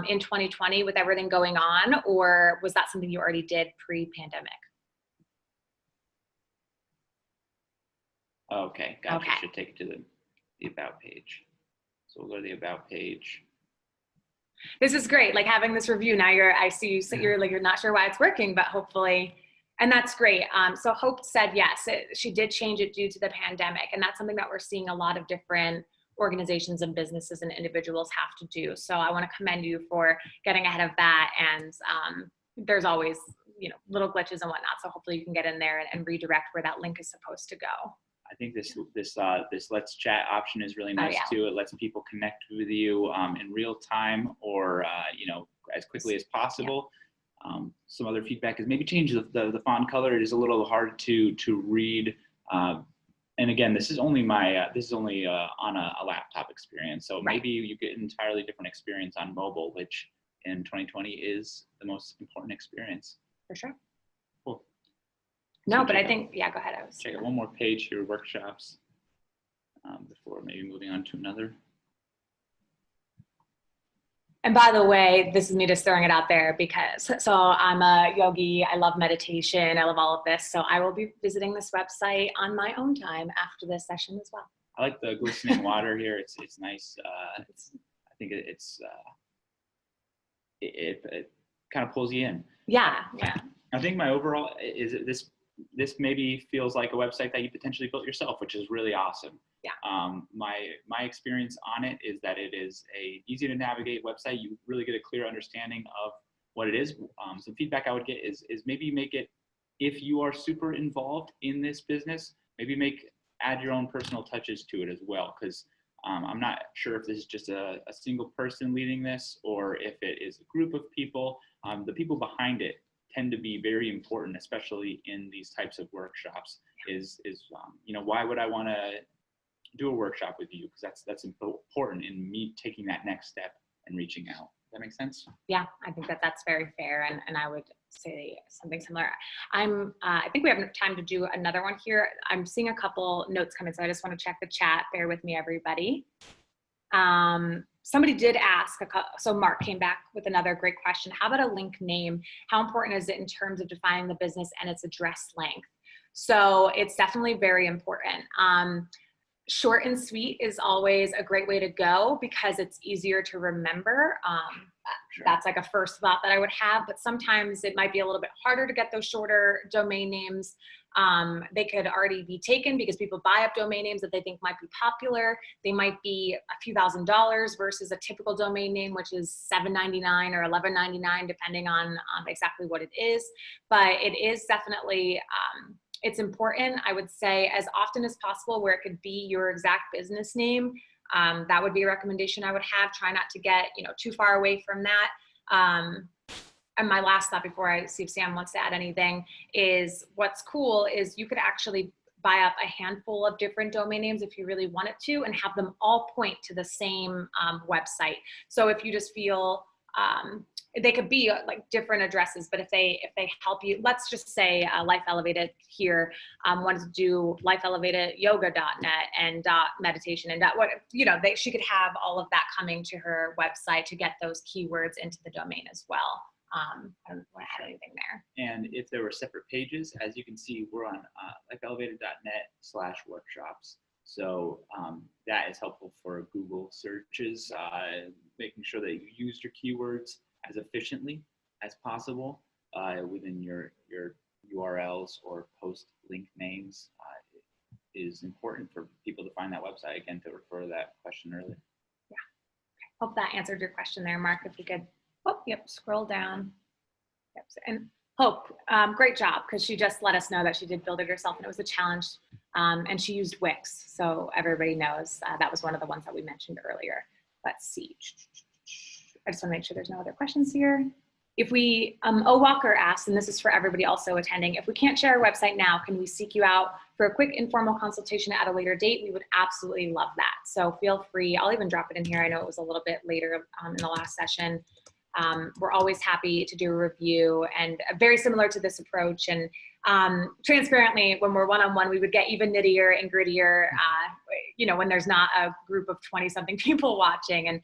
in 2020 with everything going on, or was that something you already did pre-pandemic? Okay, gotcha. Okay. Should take it to the About page. So we'll go to the About page. This is great, like having this review. Now I see you, so you're like, you're not sure why it's working, but hopefully, and that's great. So Hope said yes, she did change it due to the pandemic. And that's something that we're seeing a lot of different organizations and businesses and individuals have to do. So I want to commend you for getting ahead of that. And there's always, little glitches and whatnot. So hopefully you can get in there and redirect where that link is supposed to go. I think this Let's Chat option is really nice too. It lets people connect with you in real time or as quickly as possible. Some other feedback is maybe change the font color. It is a little hard to read. And again, this is only on a laptop experience. So maybe you get an entirely different experience on mobile, which in 2020 is the most important experience. For sure. Cool. No, So but I think, yeah, go ahead. Check out one more page here, workshops, before maybe moving on to another. And by the way, this is me just throwing it out there because, so I'm a yogi, I love meditation, I love all of this. So I will be visiting this website on my own time after this session as well. I like the glistening water here. It's nice. I think it kind of pulls you in. Yeah. I think my overall is this maybe feels like a website that you potentially built yourself, which is really awesome. Yeah. My experience on it is that it is a easy to navigate website. You really get a clear understanding of what it is. Some feedback I would get is maybe make it, if you are super involved in this business, maybe add your own personal touches to it as well. Because I'm not sure if this is just a single person leading this or if it is a group of people. The people behind it tend to be very important, especially in these types of workshops. Why would I want to do a workshop with you? Because that's important in me taking that next step and reaching out. Does that make sense? Yeah, I think that's very fair, and I would say something similar. I think we have time to do another one here. I'm seeing a couple notes come in, so I just want to check the chat. Bear with me, everybody. Somebody did ask, so Mark came back with another great question. How about a link name? How important is it in terms of defining the business and its address length? So it's definitely very important. Short and sweet is always a great way to go because it's easier to remember. Sure. That's like a first thought that I would have, but sometimes it might be a little bit harder to get those shorter domain names. They could already be taken because people buy up domain names that they think might be popular. They might be a few $1,000s versus a typical domain name, which is $7.99 or $11.99, depending on exactly what it is. But it is definitely, it's important, I would say, as often as possible where it could be your exact business name. That would be a recommendation I would have. Try not to get, too far away from that. And my last thought before I see if Sam wants to add anything is what's cool is you could actually buy up a handful of different domain names if you really wanted to and have them all point to the same website. So if you just feel, they could be like different addresses, but if they help you, let's just say Life Elevated here wanted to do lifeelevatedyoga.net and meditation and what, she could have all of that coming to her website to get those keywords into the domain as well. I don't want to add anything there. And if there were separate pages, as you can see, we're on lifeelevated.net/workshops. So that is helpful for Google searches, making sure that you use your keywords as efficiently as possible within your URLs or post link names. Is important for people to find that website, again, to refer to that question earlier. Yeah. Hope that answered your question there, Mark. If you could, scroll down. Yep. And Hope, great job, because she just let us know that she did build it herself and it was a challenge. And she used Wix, so everybody knows that was one of the ones that we mentioned earlier. Let's see. I just want to make sure there's no other questions here. If we, O Walker asked, and this is for everybody also attending, if we can't share our website now, can we seek you out for a quick informal consultation at a later date? We would absolutely love that. So feel free, I'll even drop it in here. I know it was a little bit later in the last session. We're always happy to do a review and very similar to this approach. And transparently, when we're one-on-one, we would get even nittier and grittier, when there's not a group of 20-something people watching. And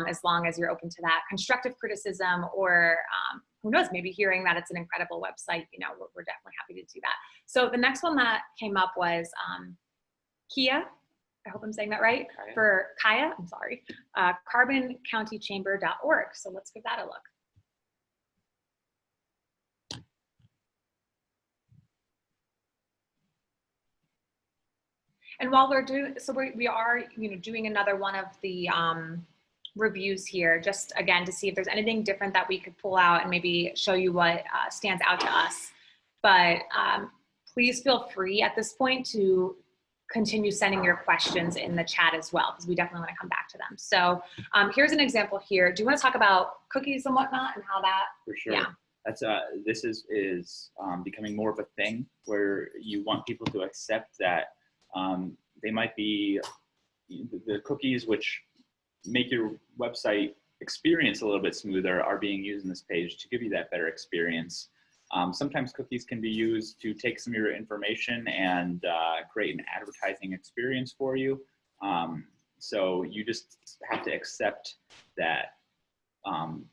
as long as you're open to that constructive criticism or who knows, maybe hearing that it's an incredible website, we're definitely happy to do that. So the next one that came up was Kia. I hope I'm saying that right. Kaya. For Kaya, I'm sorry, carboncountychamber.org. So let's give that a look. And while we're doing, so we are, doing another one of the reviews here, just again, to see if there's anything different that we could pull out and maybe show you what stands out to us. But please feel free at this point to continue sending your questions in the chat as well, because we definitely want to come back to them. So here's an example here. Do you want to talk about cookies and whatnot and how that? For sure. Yeah. That's this is becoming more of a thing where you want people to accept that they might be the cookies which make your website experience a little bit smoother are being used in this page to give you that better experience. Sometimes cookies can be used to take some of your information and create an advertising experience for you. So you just have to accept that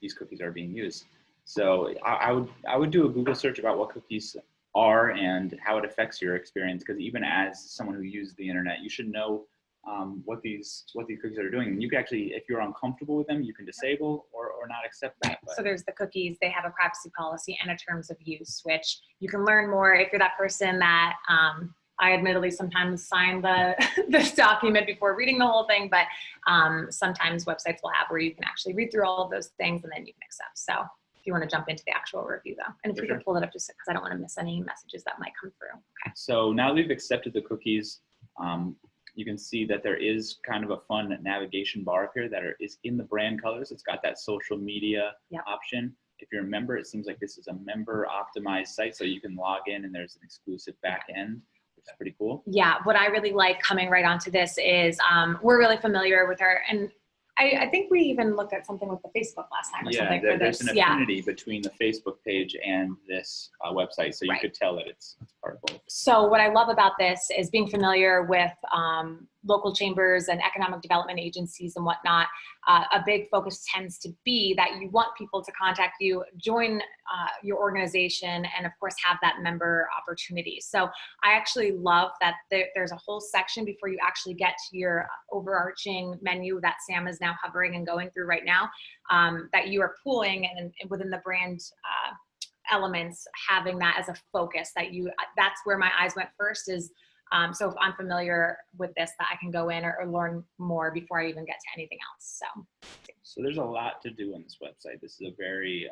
these cookies are being used. So I would do a Google search about what cookies are and how it affects your experience, because even as someone who uses the internet, you should know what these cookies are doing. And you can actually, if you're uncomfortable with them, you can disable or not accept that. So there's the cookies, they have a privacy policy and a terms of use, which you can learn more if you're that person that I admittedly sometimes sign this document before reading the whole thing, but sometimes websites will have where you can actually read through all of those things and then you can accept. So if you want to jump into the actual review though, and if we can pull it up just because I don't want to miss any messages that might come through. Okay. So now we've accepted the cookies. You can see that there is kind of a fun navigation bar up here that is in the brand colors. It's got that social media option. If you're a member, it seems like this is a member optimized site, so you can log in and there's an exclusive back end, which is pretty cool. Yeah, what I really like coming right onto this is we're really familiar with her, and I think we even looked at something with the Facebook last time or something for this. There's an affinity between the Facebook page and this website, so you could tell that it's part of both. So what I love about this is being familiar with local chambers and economic development agencies and whatnot, a big focus tends to be that you want people to contact you, join your organization, and of course have that member opportunity. So I actually love that there's a whole section before you actually get to your overarching menu that Sam is now hovering and going through right now, that you are pooling and within the brand elements, having that as a focus that's where my eyes went first is, so if I'm familiar with this, that I can go in or learn more before I even get to anything else. So there's a lot to do on this website. This is a very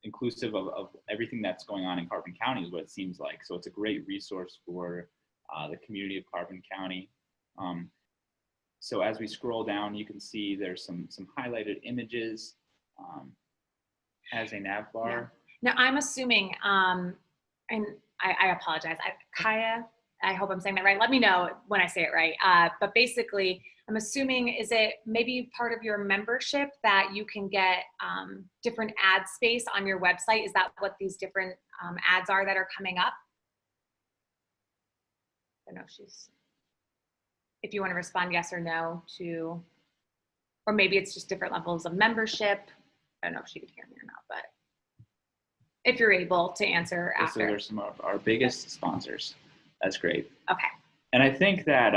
inclusive of everything that's going on in Carbon County is what it seems like. So it's a great resource for the community of Carbon County. So as we scroll down, you can see there's some highlighted images as a nav bar. Yeah. Now I'm assuming, and I apologize, Kaya, I hope I'm saying that right. Let me know when I say it right. But basically, I'm assuming, is it maybe part of your membership that you can get different ad space on your website? Is that what these different ads are that are coming up? I don't know if you want to respond yes or no to, or maybe it's just different levels of membership. I don't know if she could hear me or not, but if you're able to answer after. So there's some of our biggest sponsors. That's great. Okay. And I think that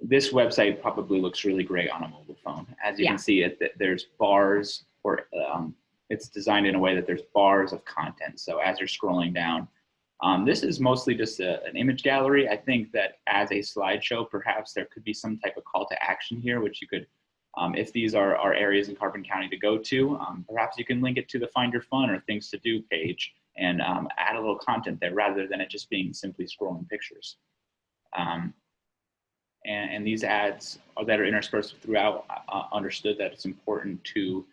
this website probably looks really great on a mobile phone. As you can see, there's bars, or it's designed in a way that there's bars of content. So as you're scrolling down, this is mostly just an image gallery. I think that as a slideshow, perhaps there could be some type of call to action here, which you could, if these are areas in Carbon County to go to, perhaps you can link it to the Find Your Fun or Things to Do page and add a little content there rather than it just being simply scrolling pictures. And these ads that are interspersed throughout, understood that it's important to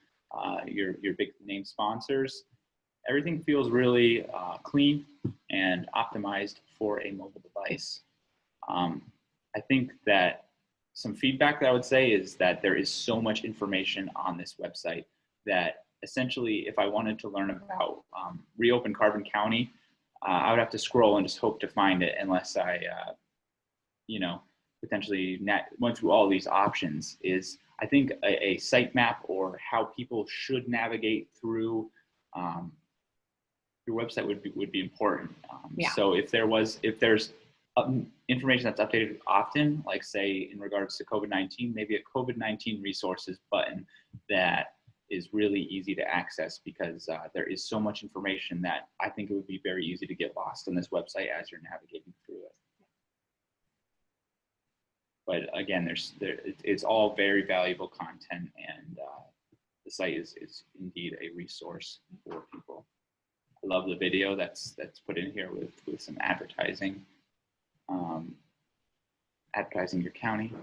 your big name sponsors. Everything feels really clean and optimized for a mobile device. I think that some feedback that I would say is that there is so much information on this website that essentially, if I wanted to learn about Reopen Carbon County, I would have to scroll and just hope to find it unless I, potentially went through all these options. Is I think a sitemap or how people should navigate through your website would be important. So if there's information that's updated often, like say in regards to COVID-19, maybe a COVID-19 resources button that is really easy to access, because there is so much information that I think it would be very easy to get lost on this website as you're navigating through it. But again, it's all very valuable content, and the site is indeed a resource for people. I love the video that's put in here with some advertising. Advertising your county.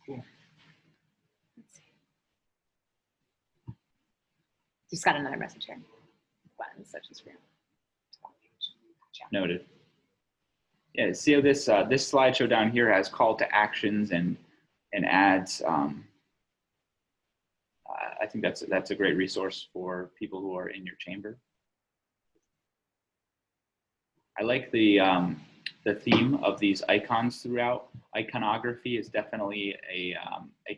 Cool. Just got another message here. Buttons such as for Noted. Yeah, see how this slideshow down here has call to actions and ads. I think that's a great resource for people who are in your chamber. I like the theme of these icons throughout. Iconography is definitely a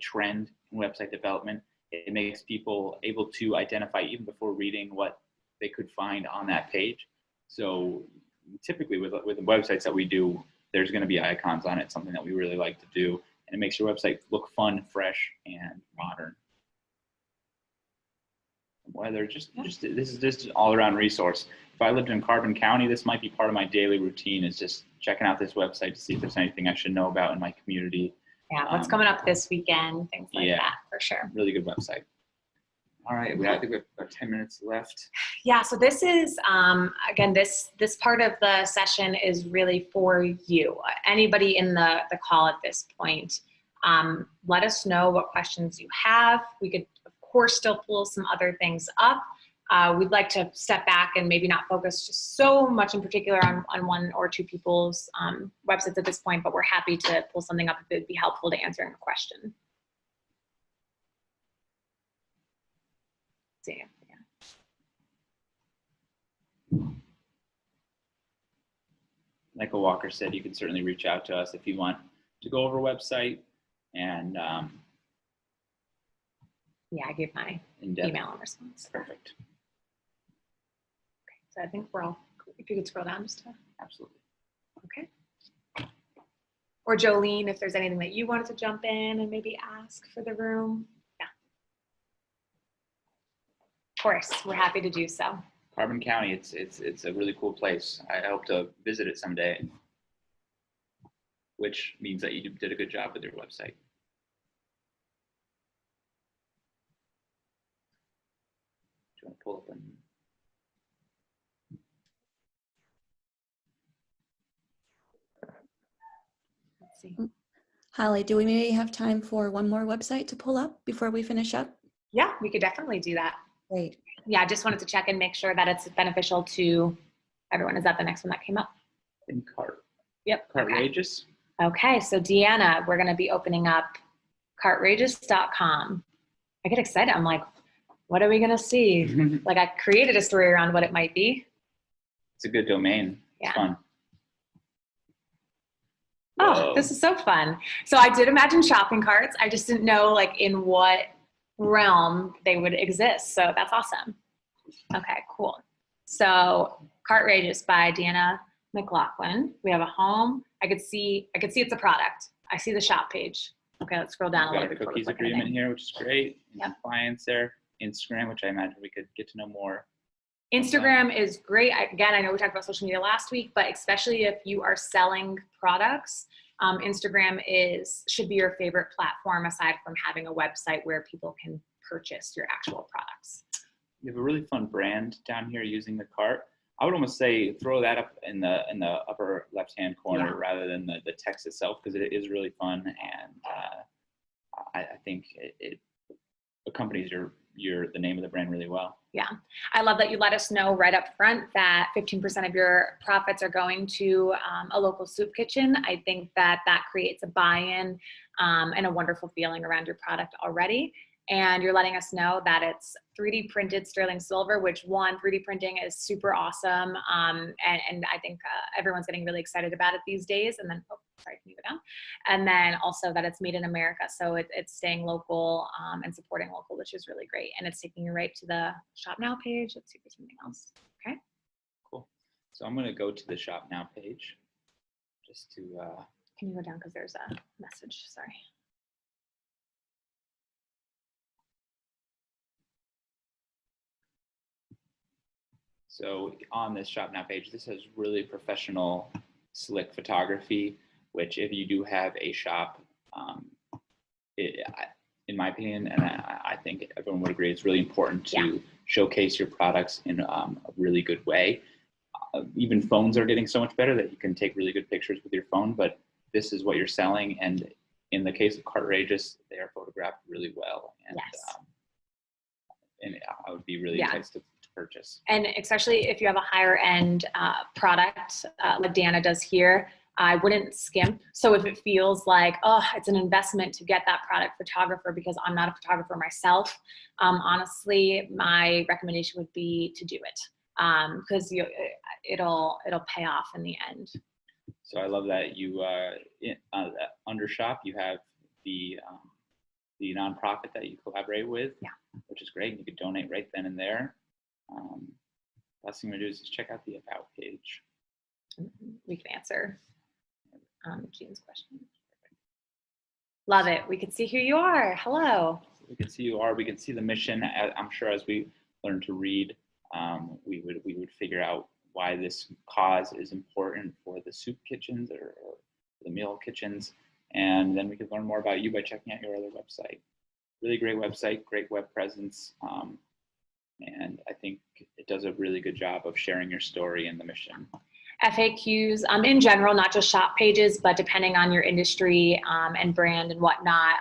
trend in website development. It makes people able to identify even before reading what they could find on that page. So typically with the websites that we do, there's going to be icons on it, something that we really like to do, and it makes your website look fun, fresh, and modern. Whether this is just an all-around resource. If I lived in Carbon County, this might be part of my daily routine, is just checking out this website to see if there's anything I should know about in my community. Yeah, what's coming up this weekend, things like that, for sure. Really good website. All right, I think we have about 10 minutes left. Yeah, so this is, again, this part of the session is really for you. Anybody in the call at this point, let us know what questions you have. We could, of course, still pull some other things up. We'd like to step back and maybe not focus just so much in particular on one or two people's websites at this point, but we're happy to pull something up if it would be helpful to answering a question. See, yeah. Michael Walker said, you can certainly reach out to us if you want to go over a website and Yeah, I gave my in-depth. email and response. Perfect. Okay, so I think we're all, if you could scroll down just to, Absolutely. okay. Or Jolene, if there's anything that you wanted to jump in and maybe ask for the room. Yeah. Of course, we're happy to do so. Carbon County, it's a really cool place. I hope to visit it someday, which means that you did a good job with your website. Do you want to pull up and Let's see. Holly, do we maybe have time for one more website to pull up before we finish up? Yeah, we could definitely do that. Great. Yeah, I just wanted to check and make sure that it's beneficial to everyone. Is that the next one that came up? in Cart? Yep. Okay. Cartrageous? Okay, so Deanna, we're going to be opening up cartrageous.com. I get excited. I'm like, what are we going to see? Like, I created a story around what it might be. It's a good domain. Yeah. It's fun. Oh, Whoa. this is so fun. So I did imagine shopping carts. I just didn't know like in what realm they would exist. So that's awesome. Okay, cool. So Cartrageous by Deanna McLaughlin. We have a home. I could see it's a product. I see the shop page. Okay, let's scroll down a We've little got a bit. cookies agreement here, which is great. Yep. Compliance there. Instagram, which I imagine we could get to know more. Instagram is great. Again, I know we talked about social media last week, but especially if you are selling products, Instagram should be your favorite platform aside from having a website where people can purchase your actual products. You have a really fun brand down here using the cart. I would almost say throw that up in the upper left-hand corner Yeah. rather than the text itself, because it is really fun, and I think it accompanies the name of the brand really well. Yeah, I love that you let us know right up front that 15% of your profits are going to a local soup kitchen. I think that creates a buy-in and a wonderful feeling around your product already. And you're letting us know that it's 3D printed sterling silver, which 3D printing is super awesome. And I think everyone's getting really excited about it these days. And then, can you go down? And then also that it's made in America. So it's staying local and supporting local, which is really great. And it's taking you right to the Shop Now page. Let's see if there's something else. Okay. Cool. So I'm going to go to the Shop Now page just to. Can you go down? Because there's a message. Sorry. So on this Shop Now page, this has really professional, slick photography, which if you do have a shop, in my opinion, and I think everyone would agree, it's really important to showcase your products in a really good way. Even phones are getting so much better that you can take really good pictures with your phone, but this is what you're selling. And in the case of Cartrageous, they are photographed really well. And, Yes. And I would be really enticed to purchase. And especially if you have a higher end product like Deanna does here, I wouldn't skimp. So if it feels like, oh, it's an investment to get that product photographer because I'm not a photographer myself, honestly, my recommendation would be to do it because it'll pay off in the end. So I love that you under shop you have the nonprofit that you collaborate with, which is great. You could donate right then and there. Last thing I'm gonna do is just check out the about page. We can answer Jean's question. Love it. We can see who you are. Hello. We can see who you are. We can see the mission. I'm sure as we learn to read, we would figure out why this cause is important for the soup kitchens or the meal kitchens, and then we could learn more about you by checking out your other website. Really great website, great web presence, and I think it does a really good job of sharing your story and the mission. FAQs in general, not just shop pages, but depending on your industry and brand and whatnot,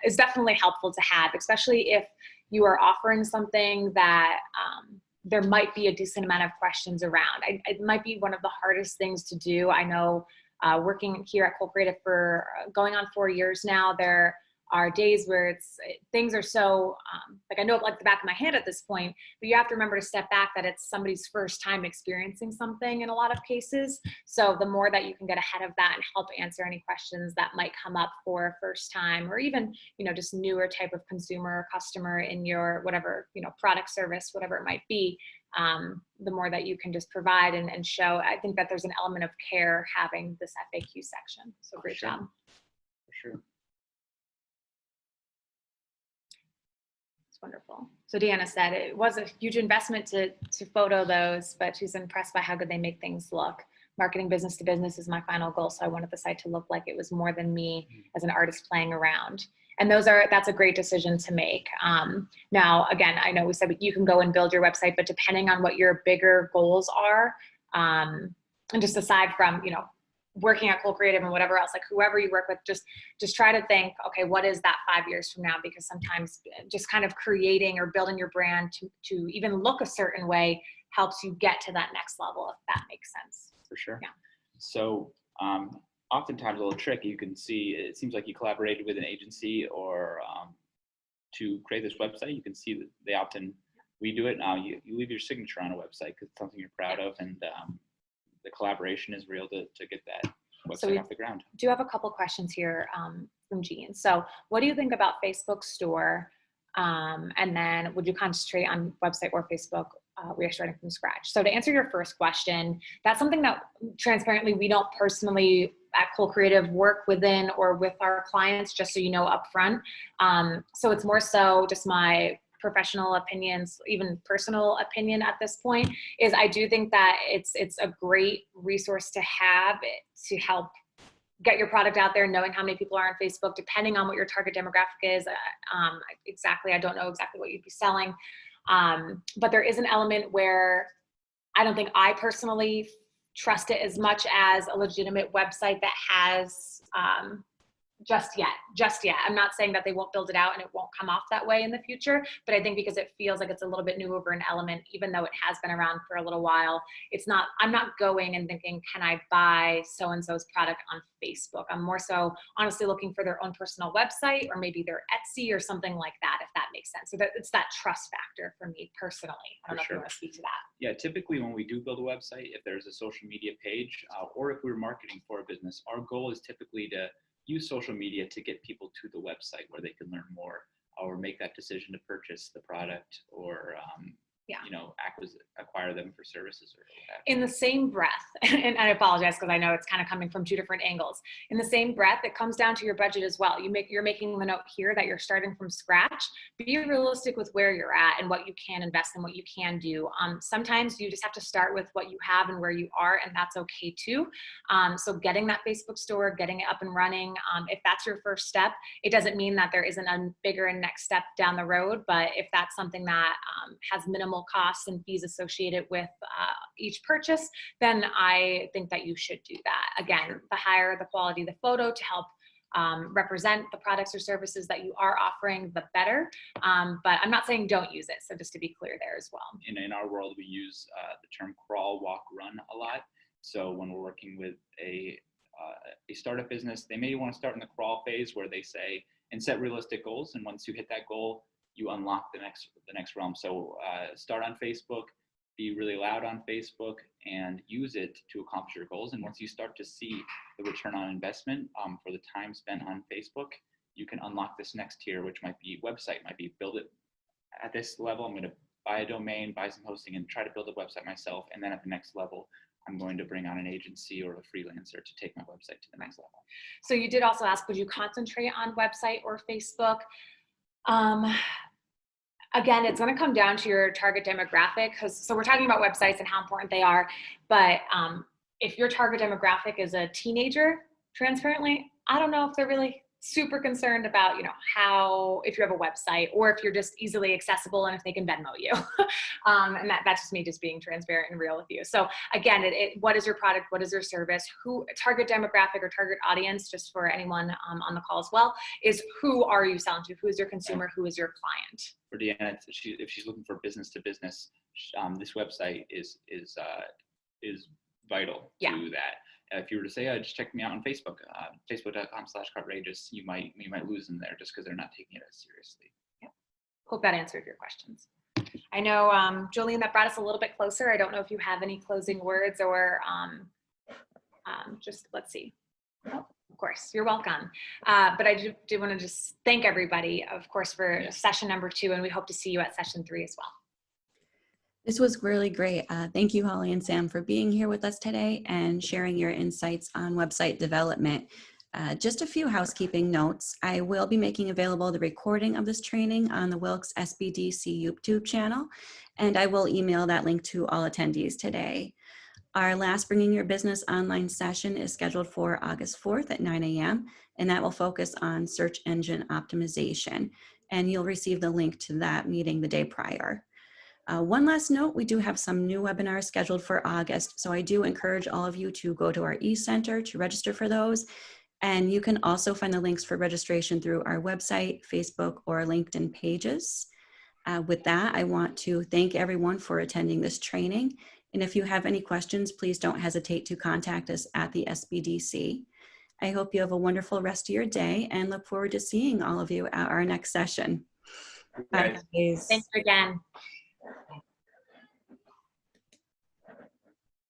is definitely helpful to have, especially if you are offering something that there might be a decent amount of questions around. It might be one of the hardest things to do. I know working here at Cole Creative for going on 4 years now, there are days where things are so, like I know it like the back of my hand at this point, but you have to remember to step back that it's somebody's first time experiencing something in a lot of cases. So the more that you can get ahead of that and help answer any questions that might come up for first time, or even, just newer type of consumer or customer in your whatever, product, service, whatever it might be, the more that you can just provide and show. I think that there's an element of care having this FAQ section. So great job. For sure. It's wonderful. So Deanna said it was a huge investment to photo those, but she's impressed by how good they make things look. Marketing business to business is my final goal. So I wanted the site to look like it was more than me as an artist playing around. And that's a great decision to make. Now, again, I know we said you can go and build your website, but depending on what your bigger goals are, and just aside from, working at Cole Creative and whatever else, like whoever you work with, just try to think, okay, what is that 5 years from now? Because sometimes just kind of creating or building your brand to even look a certain way helps you get to that next level, if that makes sense. For sure. Yeah. So oftentimes a little trick, you can see, it seems like you collaborated with an agency or to create this website. You can see that they often, we do it now, you leave your signature on a website because it's something you're proud of, and the collaboration is real to get that website off the ground. Do have a couple questions here from Jean. So what do you think about Facebook store? And then would you concentrate on website or Facebook? We are starting from scratch. So to answer your first question, that's something that transparently we don't personally at Cole Creative work within or with our clients, just so you know upfront. So it's more so just my professional opinions, even personal opinion at this point, is I do think that it's a great resource to have to help get your product out there, knowing how many people are on Facebook, depending on what your target demographic is. I don't know exactly what you'd be selling. But there is an element where I don't think I personally trust it as much as a legitimate website that has, just yet. I'm not saying that they won't build it out and it won't come off that way in the future, but I think because it feels like it's a little bit new over an element, even though it has been around for a little while, I'm not going and thinking, can I buy so-and-so's product on Facebook? I'm more so honestly looking for their own personal website or maybe their Etsy or something like that, if that makes sense. So it's that trust factor for me personally. I don't know if you want to speak to that. Yeah, typically when we do build a website, if there's a social media page or if we're marketing for a business, our goal is typically to use social media to get people to the website where they can learn more or make that decision to purchase the product or acquire them for services or whatever. In the same breath, and I apologize because I know it's kind of coming from two different angles. In the same breath, it comes down to your budget as well. You're making the note here that you're starting from scratch. Be realistic with where you're at and what you can invest in, what you can do. Sometimes you just have to start with what you have and where you are, and that's okay too. So getting that Facebook store, getting it up and running, if that's your first step, it doesn't mean that there isn't a bigger and next step down the road. But if that's something that has minimal costs and fees associated with each purchase, then I think that you should do that. Again, the higher the quality of the photo to help represent the products or services that you are offering, the better. But I'm not saying don't use it. So just to be clear there as well. In our world, we use the term crawl, walk, run a lot. So when we're working with a startup business, they may want to start in the crawl phase where they say, and set realistic goals. And once you hit that goal, you unlock the next realm. So start on Facebook, be really loud on Facebook, and use it to accomplish your goals. And once you start to see the return on investment for the time spent on Facebook, you can unlock this next tier, which might be website, might be build it at this level. I'm going to buy a domain, buy some hosting, and try to build a website myself. And then at the next level, I'm going to bring on an agency or a freelancer to take my website to the next level. So you did also ask, would you concentrate on website or Facebook? Again, it's going to come down to your target demographic, so we're talking about websites and how important they are. But if your target demographic is a teenager, transparently, I don't know if they're really super concerned about, if you have a website or if you're just easily accessible and if they can Venmo you. And that's just me just being transparent and real with you. So again, what is your product? What is your service? Who target demographic or target audience, just for anyone on the call as well, is who are you selling to? Who is your consumer? Who is your client? For Deanna, if she's looking for business to business, this website is vital to that. if you were to say, just check me out on Facebook, facebook.com/Cartrageous, you might lose them there just because they're not taking it as seriously. Yep. Hope that answered your questions. I know, Jolene, that brought us a little bit closer. I don't know if you have any closing words or just, let's see. Oh, of course, you're welcome. But I do want to just thank everybody, of course, for session number 2, and we hope to see you at session 3 as well. This was really great. Thank you, Holly and Sam, for being here with us today and sharing your insights on website development. Just a few housekeeping notes. I will be making available the recording of this training on the Wilkes SBDC YouTube channel, and I will email that link to all attendees today. Our last Bringing Your Business online session is scheduled for August 4th at 9 a.m., and that will focus on search engine optimization, and you'll receive the link to that meeting the day prior. One last note, we do have some new webinars scheduled for August, so I do encourage all of you to go to our e-center to register for those. And you can also find the links for registration through our website, Facebook, or LinkedIn pages. With that, I want to thank everyone for attending this training. And if you have any questions, please don't hesitate to contact us at the SBDC. I hope you have a wonderful rest of your day and look forward to seeing all of you at our next session. Bye, guys. Thanks again.